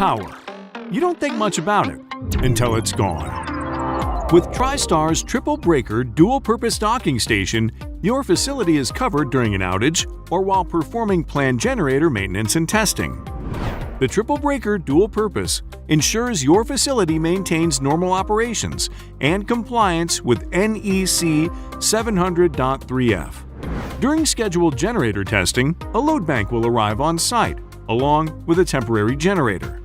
power. You don't think much about it until it's gone. With Trystar's triple breaker dual-purpose docking station, your facility is covered during an outage or while performing planned generator maintenance and testing. The triple breaker dual purpose ensures your facility maintains normal operations and compliance with NEC 700.3F. During scheduled generator testing, a load bank will arrive on site, along with a temporary generator.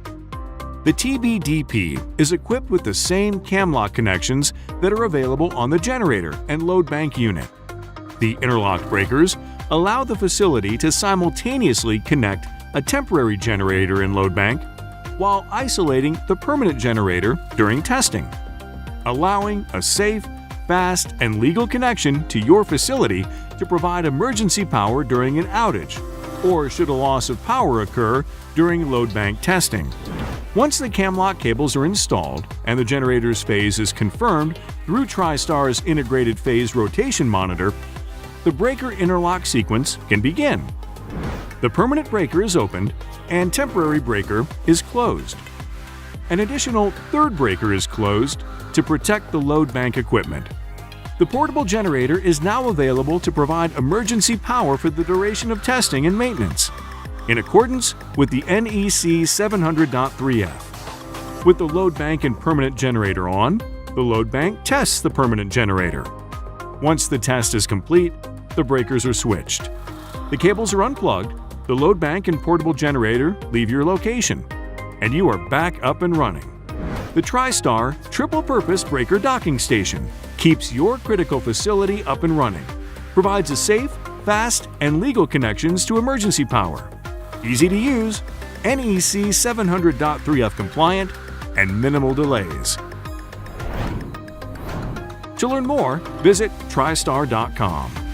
The TBDP is equipped with the same cam lock connections that are available on the generator and load bank unit. The interlocked breakers allow the facility to simultaneously connect a temporary generator and load bank while isolating the permanent generator during testing, allowing a safe, fast, and legal connection to your facility to provide emergency power during an outage or should a loss of power occur during load bank testing. Once the camlock cables are installed and the generator's phase is confirmed through Trystar's integrated phase rotation monitor, the breaker interlock sequence can begin. The permanent breaker is opened and temporary breaker is closed. An additional third breaker is closed to protect the load bank equipment. The portable generator is now available to provide emergency power for the duration of testing and maintenance, in accordance with the NEC 700.3F. With the load bank and permanent generator on, the load bank tests the permanent generator. Once the test is complete, the breakers are switched. The cables are unplugged, the load bank and portable generator leave your location, and you are back up and running. The Trystar triple-purpose breaker docking station keeps your critical facility up and running, provides a safe, fast, and legal connections to emergency power. Easy to use, NEC 700.3F compliant, and minimal delays. To learn more, visit Trystar.com.